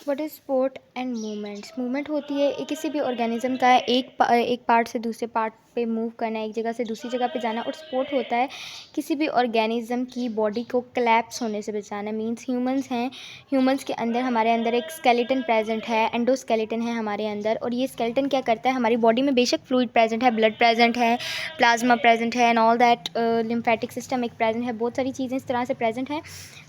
What is sport and movements. Movement होती है किसी भी ऑर्गेनिज्म का एक पार्ट से दूसरे पार्ट पे मूव करना, एक जगह से दूसरी जगह पे जाना। और स्पोर्ट होता है किसी भी ऑर्गेनिज्म की बॉडी को कोलैप्स होने से बचाना। मींस ह्यूमंस हैं, ह्यूमंस के अंदर हमारे अंदर एक स्केलेटन प्रेजेंट है, एंडोस्केलेटन है हमारे अंदर। और ये स्केलेटन क्या करता है, हमारी बॉडी में बेशक फ्लूइड प्रेजेंट है, ब्लड प्रेजेंट है, प्लाज्मा प्रेजेंट है and all that, lymphatic system एक प्रेजेंट है, बहुत सारी चीज़ें इस तरह से प्रेजेंट हैं।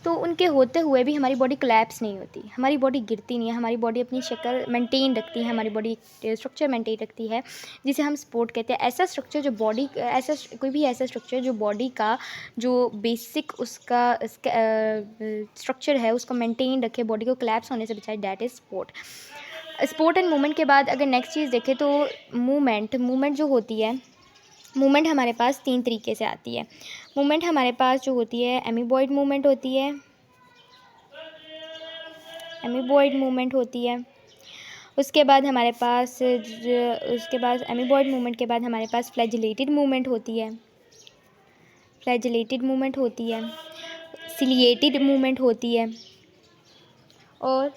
तो उनके होते हुए भी हमारी बॉडी कोलैप्स नहीं होती, हमारी बॉडी गिरती नहीं है, हमारी बॉडी अपनी शक्ल मेंटेन रखती है, हमारी बॉडी स्ट्रक्चर मेंटेन रखती है, जिसे हम सपोर्ट कहते हैं। ऐसा स्ट्रक्चर जो बॉडी, ऐसा कोई भी ऐसा स्ट्रक्चर जो बॉडी का जो बेसिक उसका स्ट्रक्चर है उसको मेंटेन रखे, बॉडी को कोलैप्स होने से बचाए, that is sport. Sport and movement के बाद अगर नेक्स्ट चीज़ देखें तो मूवमेंट जो होती है, मूवमेंट हमारे पास 3 तरीके से आती है। मूवमेंट हमारे पास जो होती है एमीबॉयड मूवमेंट होती है, एमीबॉयड मूवमेंट होती है। उसके बाद हमारे पास उसके बाद एमीबॉयड मूवमेंट के बाद हमारे पास फ्लैजिलेटेड मूवमेंट होती है, फ्लैजिलेटेड मूवमेंट होती है, सिलिएटेड मूवमेंट होती है, और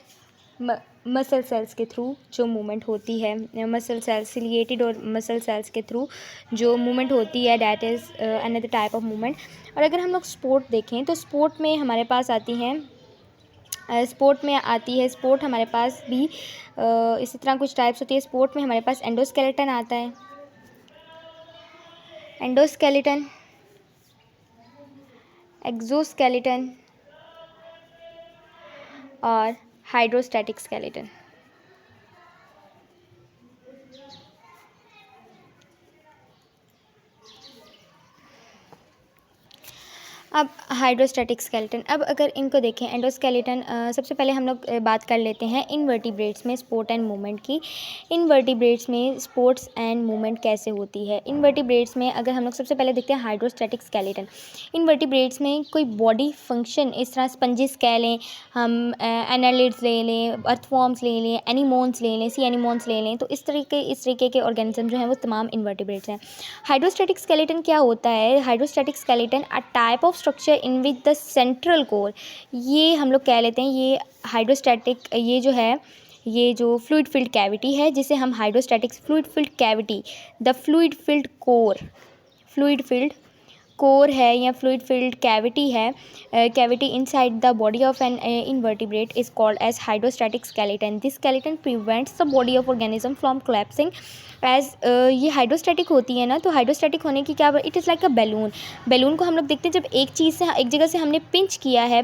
मसल सेल्स के थ्रू जो मूवमेंट होती है, मसल सेल्स सिलिएटेड और मसल सेल्स के थ्रू जो मूवमेंट होती है, that is another type of movement. और अगर हम लोग स्पोर्ट देखें तो स्पोर्ट में हमारे पास आती हैं, स्पोर्ट हमारे पास भी इसी तरह कुछ टाइप्स होती है। स्पोर्ट में हमारे पास एंडोस्केलेटन आता है, एंडोस्केलेटन, एक्सोस्केलेटन और हाइड्रोस्टैटिक स्केलेटन। अब हाइड्रोस्टैटिक स्केलेटन, अब अगर इनको देखें एंडोस्केलेटन, सबसे पहले हम लोग बात कर लेते हैं इनवर्टिब्रेट्स में स्पोर्ट एंड मूवमेंट की। इनवर्टिब्रेट्स में स्पोर्ट्स एंड मूवमेंट कैसे होती है। इनवर्टिब्रेट्स में अगर हम लोग सबसे पहले देखते हैं हाइड्रोस्टैटिक स्केलेटन। इनवर्टिब्रेट्स में कोई बॉडी फंक्शन, इस तरह स्पंजिस कह लें, हम एनालिड्स ले लें, अर्थवॉर्म्स ले लें, एनीमोन्स ले लें, सी एनीमोन्स ले लें, तो इस तरीके के ऑर्गेनिज्म जो हैं वो तमाम इनवर्टिब्रेट्स हैं। हाइड्रोस्टैटिक स्केलेटन क्या होता है, hydrostatic skeleton a type of structure in which the central core, ये हम लोग कह लेते हैं ये हाइड्रोस्टैटिक, ये जो फ्लूइड फिल्ड कैविटी है जिसे हम hydrostatic fluid filled cavity, the fluid filled core, fluid filled core है या फ्लूइड फिल्ड कैविटी है, cavity inside the body of an invertebrate is called as hydrostatic skeleton. This skeleton prevents the body of organism from collapsing as, ये hydrostatic होती है ना, तो hydrostatic होने की क्या, it is like a balloon. Balloon को हम लोग देखते हैं जब एक चीज़ से, एक जगह से हमने पिंच किया है,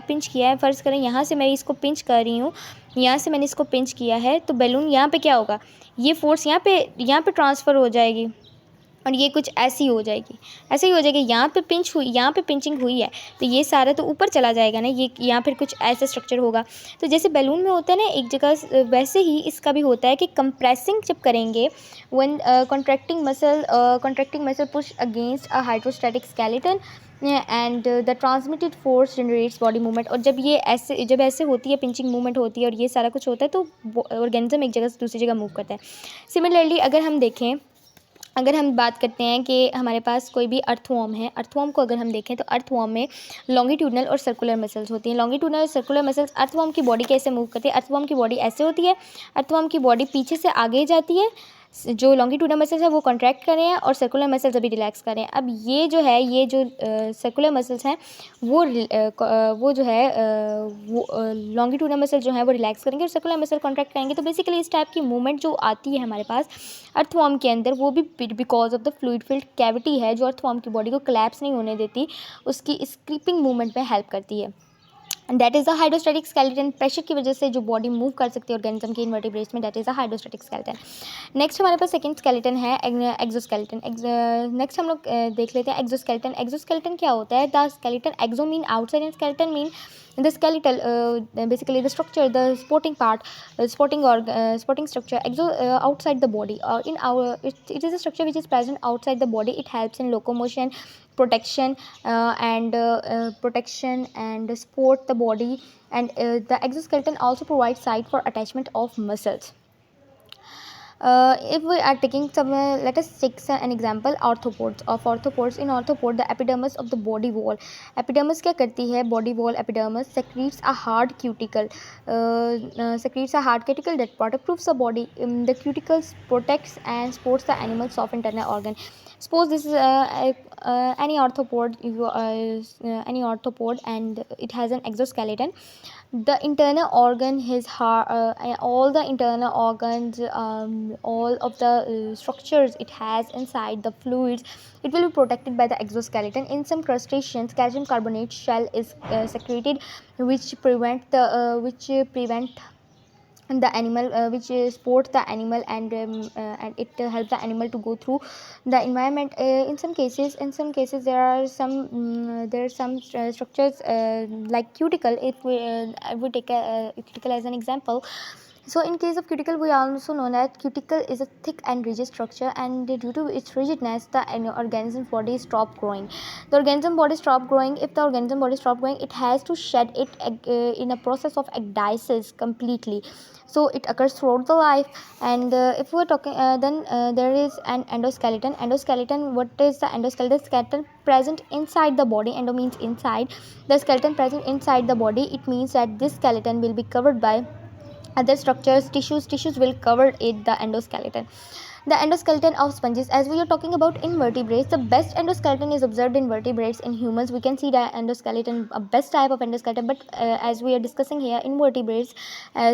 फ़र्ज़ करें यहाँ से मैं इसको पिंच कर रही हूँ, यहाँ से मैंने इसको पिंच किया है, तो बैलून यहाँ पे क्या होगा, ये फोर्स यहाँ पे ट्रांसफ़र हो जाएगी और ये कुछ ऐसी हो जाएगी, ऐसे ही हो जाएगी। यहाँ पे पिंच हुई, यहाँ पे पिंचिंग हुई है तो ये सारा तो ऊपर चला जाएगा ना, ये यहाँ फिर कुछ ऐसा स्ट्रक्चर होगा। तो जैसे बैलून में होता है ना एक जगह, वैसे ही इसका भी होता है कि कंप्रेसिंग जब करेंगे, when contracting muscle push against a hydrostatic skeleton and the transmitted force generates body movement. और जब ऐसे होती है, पिंचिंग मूवमेंट होती है और ये सारा कुछ होता है, तो ऑर्गेनिज्म एक जगह से दूसरी जगह मूव करता है। सिमिलरली अगर हम बात करते हैं कि हमारे पास कोई भी अर्थवॉर्म है, अर्थवॉर्म को अगर हम देखें तो अर्थवॉर्म में लॉन्गिट्यूडनल और सर्कुलर मसल्स होती हैं। लॉन्गिट्यूडनल और सर्कुलर मसल्स अर्थवॉर्म की बॉडी कैसे मूव करती है, अर्थवॉर्म की बॉडी ऐसे होती है, अर्थवॉर्म की बॉडी पीछे से आगे जाती है, जो लॉन्गिट्यूडनल मसल्स है वो कॉन्ट्रैक्ट कर रहे हैं और सर्कुलर मसल्स अभी रिलैक्स कर रहे हैं। अब ये जो सर्कुलर मसल्स हैं वो जो है वो लॉन्गिट्यूडनल मसल जो है वो रिलैक्स करेंगे और सर्कुलर मसल कॉन्ट्रैक्ट करेंगे। तो बेसिकली इस टाइप की मूवमेंट जो आती है हमारे पास अर्थवॉर्म के अंदर, वो भी because of the fluid filled cavity है जो अर्थवॉर्म की बॉडी को कोलैप्स नहीं होने देती, उसकी स्क्रीपिंग मूवमेंट में हेल्प करती है। That is the hydrostatic skeleton. Pressure की वजह से जो बॉडी मूव कर सकती है ऑर्गेनिज्म के इनवर्टिब्रेट्स में, that is the hydrostatic skeleton. Next हमारे पास सेकंड स्केलेटन है एक्सोस्केलेटन। नेक्स्ट हम लोग देख लेते हैं एक्सोस्केलेटन। एक्सोस्केलेटन क्या होता है, the skeleton, exo mean outside and skeleton mean the skeletal, basically the structure, the supporting part, supporting structure outside the body, it is a structure which is present outside the body. It helps in locomotion, protection, and support the body, and the exoskeleton also provides site for attachment of muscles. If we are taking some, let us take an example arthropods. Of arthropods, in arthropod the epidermis of the body wall, epidermis क्या करती है, body wall epidermis secretes a hard cuticle, that waterproofs the body. The cuticles protects and supports the animal's soft internal organ. Suppose this is any arthropod, any arthropod, and it has an exoskeleton. The internal organ, all the internal organs, all of the structures it has inside the fluids, it will be protected by the exoskeleton. In some crustaceans, calcium carbonate shell is secreted, which prevent the animal, which supports the animal, and it helps the animal to go through the environment. In some cases there are some structures like cuticle. If we take a cuticle as an example, so in case of cuticle, we also know that cuticle is a thick and rigid structure, and due to its rigidness, the organism body stop growing. The organism body stop growing. If the organism body stop growing, it has to shed it in a process of ecdysis completely. So it occurs throughout the life. And if we're talking, then there is an endoskeleton. What is the endoskeleton? Skeleton present inside the body. Endo means inside. The skeleton present inside the body, it means that this skeleton will be covered by other structures, tissues will cover it, the endoskeleton. The endoskeleton of sponges, as we are talking about invertebrates, the best endoskeleton is observed in vertebrates. In humans we can see the endoskeleton, a best type of endoskeleton, but as we are discussing here, invertebrates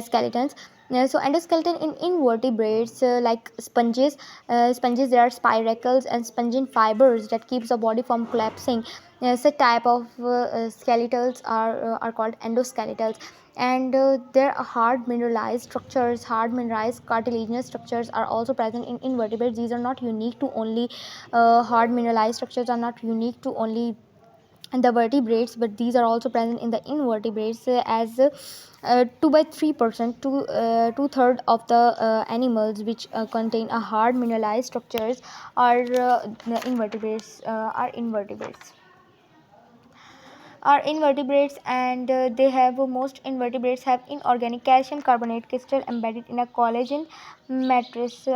skeletons. So endoskeleton in invertebrates, like sponges, there are spiracles and spongin fibers that keeps the body from collapsing. Such type of skeletals are called endoskeletals. And there are hard mineralized cartilaginous structures are also present in invertebrates. These are not unique to only hard mineralized structures are not unique to only the vertebrates, but these are also present in the invertebrates, as 2 by 3% to 2/3 of the animals which contain a hard mineralized structures the invertebrates are invertebrates. And they have most invertebrates have inorganic calcium carbonate crystal embedded in a collagen matrix.